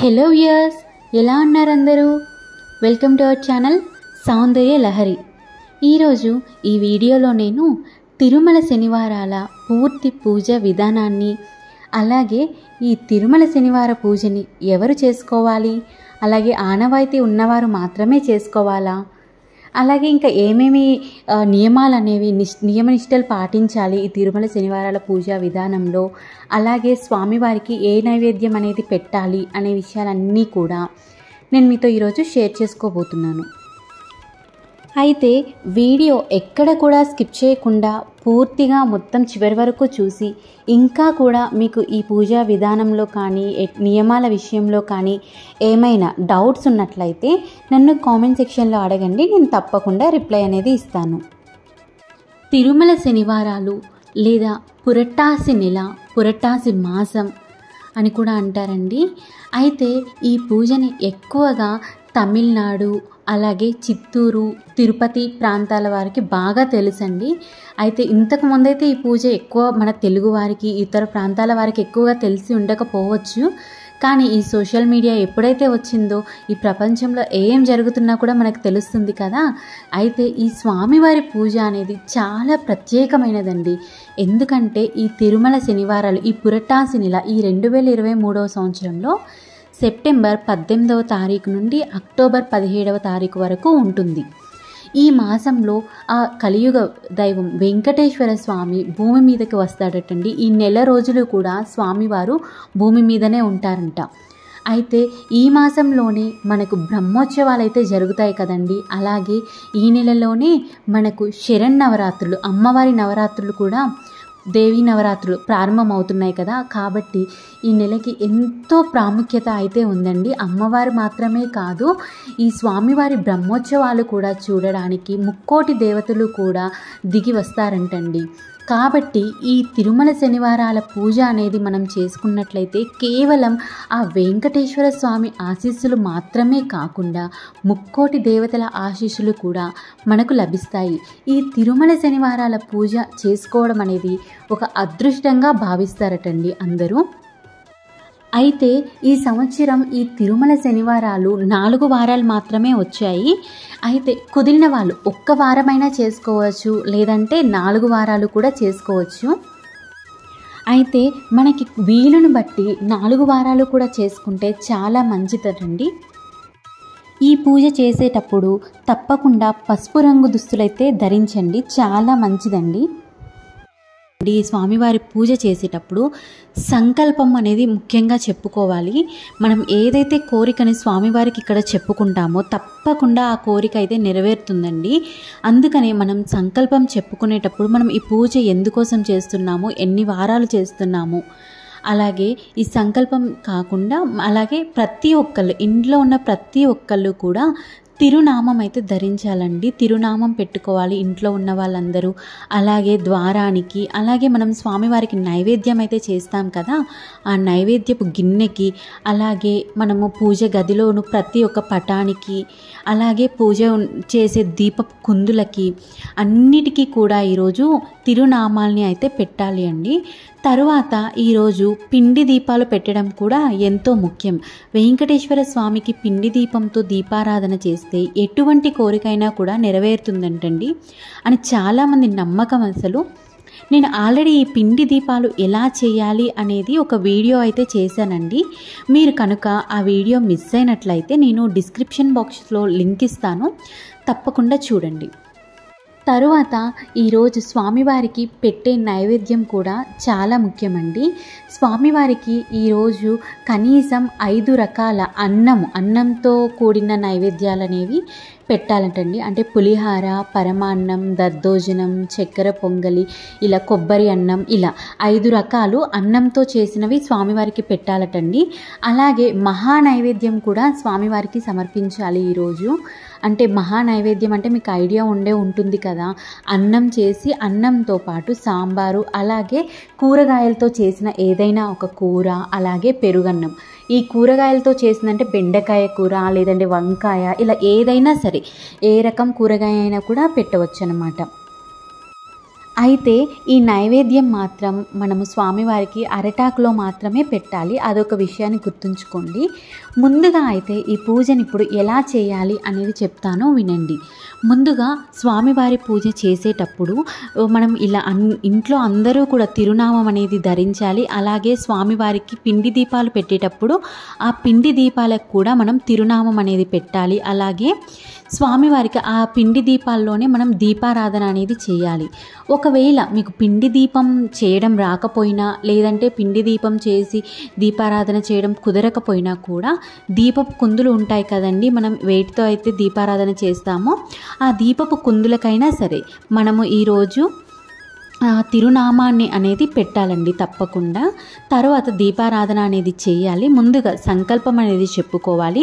Hello viewers, ఎలా ఉన్నారు అందరూ? వెల్కమ్ టు అవర్ ఛానల్ సౌందర్య లహరి. ఈరోజు ఈ వీడియోలో నేను తిరుమల శనివారాల పూర్తి పూజ విధానాన్ని, అలాగే ఈ తిరుమల శనివార పూజని ఎవరు చేసుకోవాలి, అలాగే ఆనవాయితీ ఉన్నవారు మాత్రమే చేసుకోవాలా, అలాగే ఇంకా ఏమేమి నియమాలు అనేవి నియమనిష్టలు పాటించాలి ఈ తిరుమల శనివారాల పూజా విధానంలో, అలాగే స్వామివారికి ఏ నైవేద్యం అనేది పెట్టాలి అనే విషయాలన్నీ కూడా నేను మీతో ఈరోజు షేర్ చేసుకోబోతున్నాను. అయితే వీడియో ఎక్కడ కూడా స్కిప్ చేయకుండా పూర్తిగా మొత్తం చివరి వరకు చూసి, ఇంకా కూడా మీకు ఈ పూజా విధానంలో కానీ నియమాల విషయంలో కానీ ఏమైనా డౌట్స్ ఉన్నట్లయితే నన్ను కామెంట్ సెక్షన్లో అడగండి, నేను తప్పకుండా రిప్లై అనేది ఇస్తాను. తిరుమల శనివారాలు లేదా పురటాసి నెల, పురటాసి మాసం అని కూడా అంటారండి. అయితే ఈ పూజని ఎక్కువగా తమిళనాడు, అలాగే చిత్తూరు, తిరుపతి ప్రాంతాల వారికి బాగా తెలుసండి. అయితే ఇంతకు ముందైతే ఈ పూజ ఎక్కువ మన తెలుగు వారికి, ఇతర ప్రాంతాల వారికి ఎక్కువగా తెలిసి ఉండకపోవచ్చు. కానీ ఈ సోషల్ మీడియా ఎప్పుడైతే వచ్చిందో ఈ ప్రపంచంలో ఏం జరుగుతున్నా కూడా మనకు తెలుస్తుంది కదా. అయితే ఈ స్వామివారి పూజ అనేది చాలా ప్రత్యేకమైనదండి. ఎందుకంటే ఈ తిరుమల శనివారాలు, ఈ పురటాసి నెల, ఈ 2023వ సంవత్సరంలో సెప్టెంబర్ 18వ తారీఖు నుండి అక్టోబర్ 17వ తారీఖు వరకు ఉంటుంది. ఈ మాసంలో ఆ కలియుగ దైవం వెంకటేశ్వర స్వామి భూమి మీదకి వస్తాడటండి. ఈ నెల రోజులు కూడా స్వామివారు భూమి మీదనే ఉంటారంట. అయితే ఈ మాసంలోనే మనకు బ్రహ్మోత్సవాలు అయితే జరుగుతాయి కదండి. అలాగే ఈ నెలలోనే మనకు శరన్నవరాత్రులు, అమ్మవారి నవరాత్రులు కూడా, దేవీ నవరాత్రులు ప్రారంభమవుతున్నాయి కదా. కాబట్టి ఈ నెలకి ఎంతో ప్రాముఖ్యత అయితే ఉందండి. అమ్మవారు మాత్రమే కాదు, ఈ స్వామివారి బ్రహ్మోత్సవాలు కూడా చూడడానికి ముక్కోటి దేవతలు కూడా దిగి వస్తారంటండి. కాబట్టి ఈ తిరుమల శనివారాల పూజ అనేది మనం చేసుకున్నట్లయితే కేవలం ఆ వెంకటేశ్వర స్వామి ఆశీస్సులు మాత్రమే కాకుండా ముక్కోటి దేవతల ఆశీస్సులు కూడా మనకు లభిస్తాయి. ఈ తిరుమల శనివారాల పూజ చేసుకోవడం అనేది ఒక అదృష్టంగా భావిస్తారటండి అందరూ. అయితే ఈ సంవత్సరం ఈ తిరుమల శనివారాలు 4 వారాలు మాత్రమే వచ్చాయి. అయితే కుదిరిన వాళ్ళు ఒక్క వారమైనా చేసుకోవచ్చు, లేదంటే 4 వారాలు కూడా చేసుకోవచ్చు. అయితే మనకి వీలును బట్టి 4 వారాలు కూడా చేసుకుంటే చాలా మంచిదండి. ఈ పూజ చేసేటప్పుడు తప్పకుండా పసుపు రంగు దుస్తులైతే ధరించండి, చాలా మంచిదండి. ఈ స్వామివారి పూజ చేసేటప్పుడు సంకల్పం అనేది ముఖ్యంగా చెప్పుకోవాలి. మనం ఏదైతే కోరికని స్వామివారికి ఇక్కడ చెప్పుకుంటామో తప్పకుండా ఆ కోరిక అయితే నెరవేరుతుందండి. అందుకనే మనం సంకల్పం చెప్పుకునేటప్పుడు మనం ఈ పూజ ఎందుకోసం చేస్తున్నాము, ఎన్ని వారాలు చేస్తున్నాము, అలాగే ఈ సంకల్పం కాకుండా అలాగే ప్రతి ఒక్కళ్ళు, ఇంట్లో ఉన్న ప్రతి ఒక్కళ్ళు కూడా తిరునామం అయితే ధరించాలండి. తిరునామం పెట్టుకోవాలి ఇంట్లో ఉన్న వాళ్ళందరూ. అలాగే ద్వారానికి, అలాగే మనం స్వామివారికి నైవేద్యం అయితే చేస్తాం కదా, ఆ నైవేద్యపు గిన్నెకి, అలాగే మనము పూజ గదిలోను ప్రతి ఒక్క పటానికి, అలాగే పూజ చేసే దీపపు కుందులకి అన్నిటికీ కూడా ఈరోజు తిరునామాల్ని అయితే పెట్టాలి అండి. తరువాత ఈరోజు పిండి దీపాలు పెట్టడం కూడా ఎంతో ముఖ్యం. వెంకటేశ్వర స్వామికి పిండి దీపంతో దీపారాధన చేస్తే ఎటువంటి కోరికైనా కూడా నెరవేరుతుందంటండి అని చాలామంది నమ్మకం. అసలు నేను ఆల్రెడీ ఈ పిండి దీపాలు ఎలా చేయాలి అనేది ఒక వీడియో అయితే చేశానండి. మీరు కనుక ఆ వీడియో మిస్ అయినట్లయితే నేను డిస్క్రిప్షన్ బాక్స్లో లింక్ ఇస్తాను, తప్పకుండా చూడండి. తరువాత ఈరోజు స్వామివారికి పెట్టే నైవేద్యం కూడా చాలా ముఖ్యమండి. స్వామివారికి ఈరోజు కనీసం 5 రకాల అన్నంతో కూడిన నైవేద్యాలు అనేవి పెట్టాలంటండి. అంటే పులిహార, పరమాన్నం, దద్దోజనం, చక్కెర పొంగలి, ఇలా కొబ్బరి అన్నం, ఇలా 5 రకాలు అన్నంతో చేసినవి స్వామివారికి పెట్టాలటండి. అలాగే మహా నైవేద్యం కూడా స్వామివారికి సమర్పించాలి ఈరోజు. అంటే మహా నైవేద్యం అంటే మీకు ఐడియా ఉంటుంది కదా, అన్నం చేసి అన్నంతో పాటు సాంబారు, అలాగే కూరగాయలతో చేసిన ఏదైనా ఒక కూర, అలాగే పెరుగన్నం. ఈ కూరగాయలతో చేసిందంటే బెండకాయ కూర, లేదంటే వంకాయ, ఇలా ఏదైనా సరే ఏ రకం కూరగాయ అయినా కూడా పెట్టవచ్చు అన్నమాట. అయితే ఈ నైవేద్యం మాత్రం మనము స్వామివారికి అరటాకులో మాత్రమే పెట్టాలి. అదొక విషయాన్ని గుర్తుంచుకోండి. ముందుగా అయితే ఈ పూజని ఇప్పుడు ఎలా చేయాలి అనేది చెప్తాను, వినండి. ముందుగా స్వామివారి పూజ చేసేటప్పుడు మనం ఇలా ఇంట్లో అందరూ కూడా తిరునామం అనేది ధరించాలి. అలాగే స్వామివారికి పిండి దీపాలు పెట్టేటప్పుడు ఆ పిండి దీపాలకు కూడా మనం తిరునామం అనేది పెట్టాలి. అలాగే స్వామివారికి ఆ పిండి దీపాల్లోనే మనం దీపారాధన అనేది చేయాలి. ఒకవేళ మీకు పిండి దీపం చేయడం రాకపోయినా, లేదంటే పిండి దీపం చేసి దీపారాధన చేయడం కుదరకపోయినా కూడా దీపపు కుందులు ఉంటాయి కదండి, మనం వేటితో అయితే దీపారాధన చేస్తామో ఆ దీపపు కుందులకైనా సరే మనము ఈరోజు తిరునామాన్ని అనేది పెట్టాలండి తప్పకుండా. తర్వాత దీపారాధన అనేది చేయాలి. ముందుగా సంకల్పం అనేది చెప్పుకోవాలి.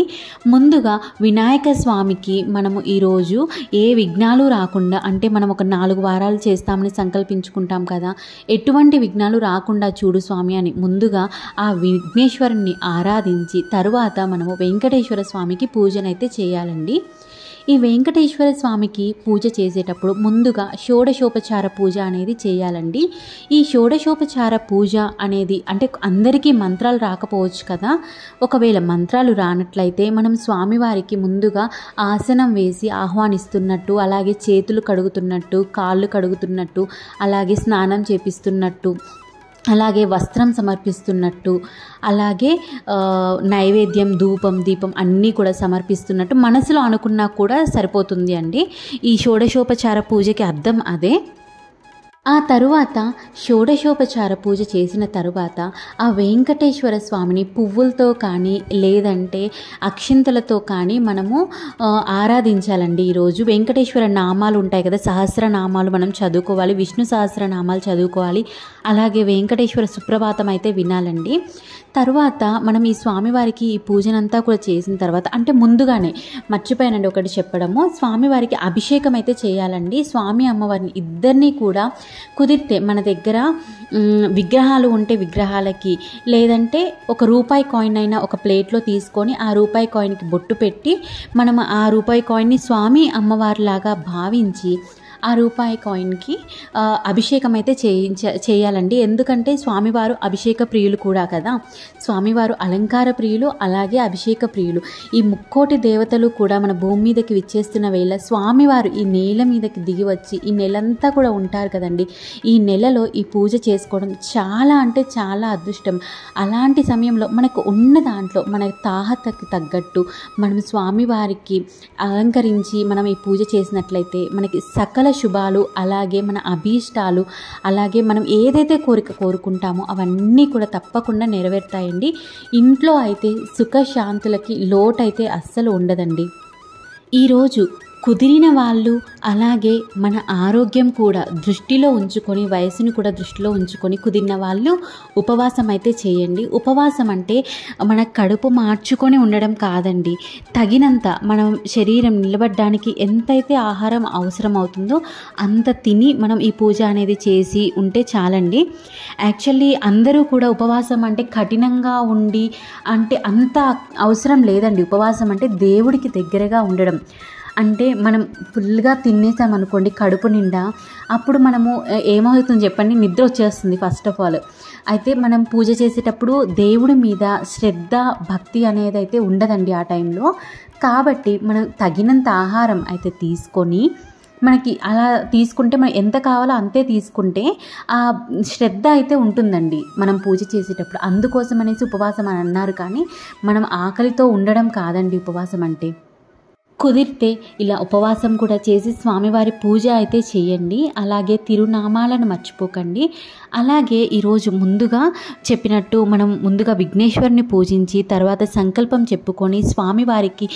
ముందుగా వినాయక స్వామికి మనము ఈరోజు ఏ విఘ్నాలు రాకుండా, అంటే మనం ఒక 4 వారాలు చేస్తామని సంకల్పించుకుంటాం కదా, ఎటువంటి విఘ్నాలు రాకుండా చూడు స్వామి అని ముందుగా ఆ విఘ్నేశ్వరుని ఆరాధించి తరువాత మనము వెంకటేశ్వర స్వామికి పూజనైతే చేయాలండి. ఈ వెంకటేశ్వర స్వామికి పూజ చేసేటప్పుడు ముందుగా షోడశోపచార పూజ అనేది చేయాలండి. ఈ షోడశోపచార పూజ అనేది అంటే అందరికీ మంత్రాలు రాకపోవచ్చు కదా, ఒకవేళ మంత్రాలు రానట్లయితే మనం స్వామివారికి ముందుగా ఆసనం వేసి ఆహ్వానిస్తున్నట్టు, అలాగే చేతులు కడుగుతున్నట్టు, కాళ్ళు కడుగుతున్నట్టు, అలాగే స్నానం చేపిస్తున్నట్టు, అలాగే వస్త్రం సమర్పిస్తున్నట్టు, అలాగే నైవేద్యం ధూపం దీపం అన్నీ కూడా సమర్పిస్తున్నట్టు మనసులో అనుకున్నా కూడా సరిపోతుంది అండి. ఈ షోడశోపచార పూజకి అర్థం అదే. ఆ తరువాత షోడశోపచార పూజ చేసిన తరువాత ఆ వెంకటేశ్వర స్వామిని పువ్వులతో కానీ లేదంటే అక్షింతలతో కానీ మనము ఆరాధించాలండి. ఈరోజు వెంకటేశ్వర నామాలు ఉంటాయి కదా, సహస్రనామాలు మనం చదువుకోవాలి, విష్ణు సహస్రనామాలు చదువుకోవాలి, అలాగే వెంకటేశ్వర సుప్రభాతం అయితే వినాలండి. తర్వాత మనం ఈ స్వామివారికి ఈ పూజనంతా కూడా చేసిన తర్వాత, అంటే ముందుగానే మర్చిపోయానండి ఒకటి చెప్పడము, స్వామివారికి అభిషేకం అయితే చేయాలండి. స్వామి అమ్మవారిని ఇద్దరినీ కూడా కుదిరితే మన దగ్గర విగ్రహాలు ఉంటే విగ్రహాలకి, లేదంటే ఒక రూపాయి కాయిన్ అయినా ఒక ప్లేట్లో తీసుకొని ఆ రూపాయి కాయిన్కి బొట్టు పెట్టి మనం ఆ రూపాయి కాయిన్ని స్వామి అమ్మవారిలాగా భావించి ఆ రూపాయి కాయిన్కి అభిషేకం అయితే చేయాలండి. ఎందుకంటే స్వామివారు అభిషేక ప్రియులు కూడా కదా, స్వామివారు అలంకార ప్రియులు, అలాగే అభిషేక ప్రియులు. ఈ ముక్కోటి దేవతలు కూడా మన భూమి మీదకి విచ్చేస్తున్న వేళ స్వామివారు ఈ నేల మీదకి దిగి వచ్చి ఈ నెలంతా కూడా ఉంటారు కదండి. ఈ నెలలో ఈ పూజ చేసుకోవడం చాలా అంటే చాలా అదృష్టం. అలాంటి సమయంలో మనకు ఉన్న దాంట్లో మన తాహతకి తగ్గట్టు మనం స్వామివారికి అలంకరించి మనం ఈ పూజ చేసినట్లయితే మనకి సకల శుభాలు, అలాగే మన అభీష్టాలు, అలాగే మనం ఏదైతే కోరిక కోరుకుంటామో అవన్నీ కూడా తప్పకుండా నెరవేరుతాయండి. ఇంట్లో అయితే సుఖశాంతులకి లోటైతే అస్సలు ఉండదండి. ఈరోజు కుదిరిన వాళ్ళు, అలాగే మన ఆరోగ్యం కూడా దృష్టిలో ఉంచుకొని, వయసుని కూడా దృష్టిలో ఉంచుకొని కుదిరిన వాళ్ళు ఉపవాసం అయితే చేయండి. ఉపవాసం అంటే మన కడుపు మార్చుకొని ఉండడం కాదండి, తగినంత మనం శరీరం నిలబడడానికి ఎంతైతే ఆహారం అవసరం అవుతుందో అంత తిని మనం ఈ పూజ అనేది చేసి ఉంటే చాలండి. యాక్చువల్లీ అందరూ కూడా ఉపవాసం అంటే కఠినంగా ఉండి అంటే అంత అవసరం లేదండి. ఉపవాసం అంటే దేవుడికి దగ్గరగా ఉండడం. అంటే మనం ఫుల్గా తినేసామనుకోండి కడుపు నిండా, అప్పుడు మనము ఏమవుతుంది చెప్పండి, నిద్ర వచ్చేస్తుంది ఫస్ట్ ఆఫ్ ఆల్. అయితే మనం పూజ చేసేటప్పుడు దేవుడి మీద శ్రద్ధ భక్తి అనేది అయితే ఉండదండి ఆ టైంలో. కాబట్టి మనం తగినంత ఆహారం అయితే తీసుకొని, మనకి అలా తీసుకుంటే మనం ఎంత కావాలో అంతే తీసుకుంటే ఆ శ్రద్ధ అయితే ఉంటుందండి మనం పూజ చేసేటప్పుడు. అందుకోసం అనేసి ఉపవాసం అని అన్నారు, కానీ మనం ఆకలితో ఉండడం కాదండి ఉపవాసం అంటే. కుదిరితే ఇలా ఉపవాసం కూడా చేసి స్వామివారి పూజ అయితే చేయండి. అలాగే తిరునామాలను మర్చిపోకండి. అలాగే ఈరోజు ముందుగా చెప్పినట్టు మనం ముందుగా విఘ్నేశ్వరుని పూజించి తర్వాత సంకల్పం చెప్పుకొని స్వామివారికి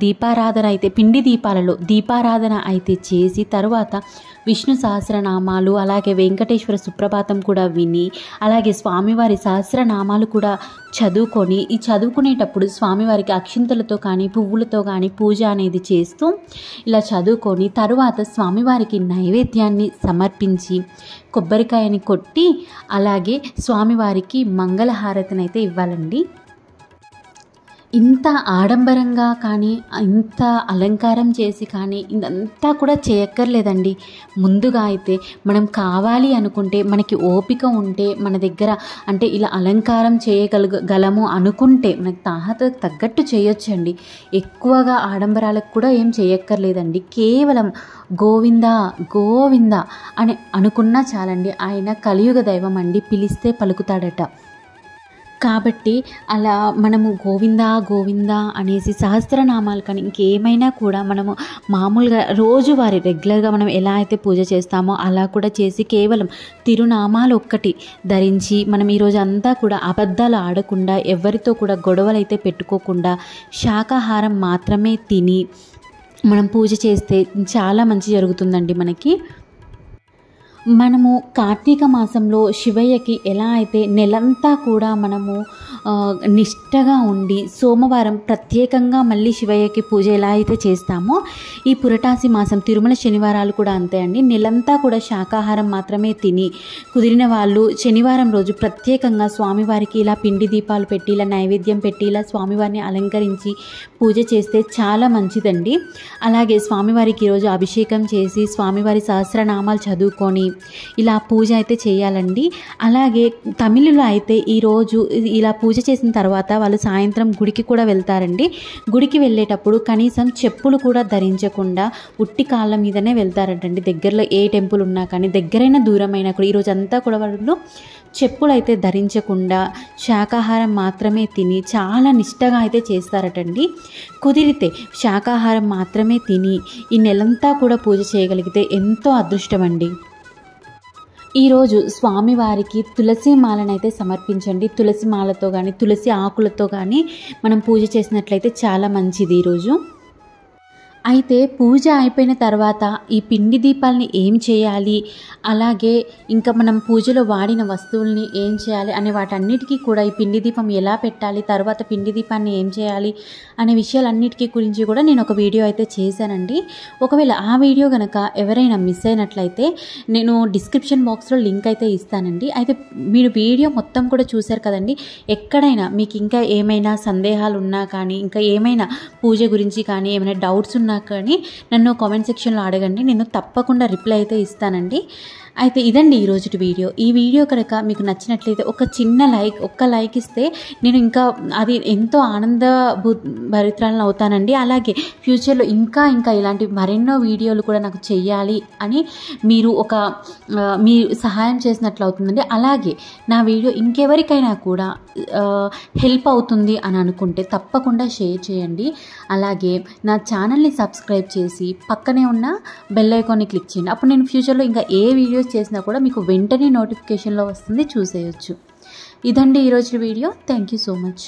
దీపారాధన అయితే పిండి దీపాలలో దీపారాధన అయితే చేసి తర్వాత విష్ణు సహస్రనామాలు, అలాగే వెంకటేశ్వర సుప్రభాతం కూడా విని, అలాగే స్వామివారి సహస్రనామాలు కూడా చదువుకొని, ఈ చదువుకునేటప్పుడు స్వామివారికి అక్షింతలతో కానీ పువ్వులతో కానీ పూజ అనేది చేస్తూ ఇలా చదువుకొని తరువాత స్వామివారికి నైవేద్యాన్ని సమర్పించి కొబ్బరికాయని కొట్టి అలాగే స్వామివారికి మంగళహారతిని అయితే ఇవ్వాలండి. ఇంత ఆడంబరంగా కానీ ఇంత అలంకారం చేసి కానీ ఇదంతా కూడా చేయక్కర్లేదండి. ముందుగా అయితే మనం కావాలి అనుకుంటే, మనకి ఓపిక ఉంటే, మన దగ్గర అంటే ఇలా అలంకారం చేయగలము అనుకుంటే మనకి తాహతకు తగ్గట్టు చేయొచ్చండి. ఎక్కువగా ఆడంబరాలకు కూడా ఏం చేయక్కర్లేదండి. కేవలం గోవిందా గోవిందా అని అనుకున్నా చాలండి. ఆయన కలియుగ దైవం అండి, పిలిస్తే పలుకుతాడట. కాబట్టి అలా మనము గోవిందా గోవిందా అనేసి సహస్రనామాలు కానీ ఇంకేమైనా కూడా మనము మామూలుగా రోజువారీ రెగ్యులర్గా మనం ఎలా అయితే పూజ చేస్తామో అలా కూడా చేసి కేవలం తిరునామాలు ఒక్కటి ధరించి మనం ఈరోజు అంతా కూడా అబద్ధాలు ఆడకుండా, ఎవరితో కూడా గొడవలు అయితే పెట్టుకోకుండా, శాకాహారం మాత్రమే తిని మనం పూజ చేస్తే చాలా మంచి జరుగుతుందండి మనకి. మనము కార్తీక మాసంలో శివయ్యకి ఎలా అయితే నెలంతా కూడా మనము నిష్టగా ఉండి సోమవారం ప్రత్యేకంగా మళ్ళీ శివయ్యకి పూజ ఎలా అయితే చేస్తామో, ఈ పురటాసి మాసం తిరుమల శనివారాలు కూడా అంతే అండి. నెలంతా కూడా శాకాహారం మాత్రమే తిని, కుదిరిన వాళ్ళు శనివారం రోజు ప్రత్యేకంగా స్వామివారికి ఇలా పిండి దీపాలు పెట్టి, ఇలా నైవేద్యం పెట్టి, ఇలా స్వామివారిని అలంకరించి పూజ చేస్తే చాలా మంచిదండి. అలాగే స్వామివారికి ఈరోజు అభిషేకం చేసి స్వామివారి సహస్రనామాలు చదువుకొని ఇలా పూజ అయితే చేయాలండి. అలాగే తమిళులు అయితే ఈరోజు ఇలా పూజ చేసిన తర్వాత వాళ్ళు సాయంత్రం గుడికి కూడా వెళ్తారండి. గుడికి వెళ్ళేటప్పుడు కనీసం చెప్పులు కూడా ధరించకుండా ఉట్టి కాళ్ళ మీదనే వెళ్తారంటండి. దగ్గరలో ఏ టెంపుల్ ఉన్నా కానీ, దగ్గరైన దూరమైనా కూడా ఈరోజు అంతా కూడా వాళ్ళు చెప్పులు అయితే ధరించకుండా శాకాహారం మాత్రమే తిని చాలా నిష్టగా అయితే చేస్తారటండి. కుదిరితే శాకాహారం మాత్రమే తిని ఈ నెలంతా కూడా పూజ చేయగలిగితే ఎంతో అదృష్టం అండి. ఈరోజు స్వామివారికి తులసి మాలనైతే సమర్పించండి. తులసి మాలతో కానీ, తులసి ఆకులతో కానీ మనం పూజ చేసినట్లయితే చాలా మంచిది ఈరోజు. అయితే పూజ అయిపోయిన తర్వాత ఈ పిండి దీపాలని ఏం చేయాలి, అలాగే ఇంకా మనం పూజలో వాడిన వస్తువుల్ని ఏం చేయాలి అనే వాటన్నిటికీ కూడా, ఈ పిండి దీపం ఎలా పెట్టాలి, తర్వాత పిండి దీపాన్ని ఏం చేయాలి అనే విషయాలన్నిటికీ గురించి కూడా నేను ఒక వీడియో అయితే చేశానండి. ఒకవేళ ఆ వీడియో కనుక ఎవరైనా మిస్ అయినట్లయితే నేను డిస్క్రిప్షన్ బాక్స్లో లింక్ అయితే ఇస్తానండి. అయితే మీరు వీడియో మొత్తం కూడా చూశారు కదండి. ఎక్కడైనా మీకు ఇంకా ఏమైనా సందేహాలు ఉన్నా కానీ, ఇంకా ఏమైనా పూజ గురించి కానీ ఏమైనా డౌట్స్ ఉన్నా కానీ నన్ను కామెంట్ సెక్షన్లో అడగండి. నేను తప్పకుండా రిప్లై అయితే ఇస్తానండి. అయితే ఇదండి ఈరోజు వీడియో. ఈ వీడియో కనుక మీకు నచ్చినట్లయితే ఒక చిన్న ఒక్క లైక్ ఇస్తే నేను ఇంకా అది ఎంతో ఆనంద భరిత్రాలను అవుతానండి. అలాగే ఫ్యూచర్లో ఇంకా ఇలాంటి మరెన్నో వీడియోలు కూడా నాకు చెయ్యాలి అని మీరు మీ సహాయం చేసినట్లు అవుతుందండి. అలాగే నా వీడియో ఇంకెవరికైనా కూడా హెల్ప్ అవుతుంది అని అనుకుంటే తప్పకుండా షేర్ చేయండి. అలాగే నా ఛానల్ని సబ్స్క్రైబ్ చేసి పక్కనే ఉన్న బెల్ ఐకాన్ని క్లిక్ చేయండి. అప్పుడు నేను ఫ్యూచర్లో ఇంకా ఏ వీడియోస్ చేసినా కూడా మీకు వెంటనే నోటిఫికేషన్లో వస్తుంది, చూసేయచ్చు. ఇదండి ఈరోజు video. Thank you so much.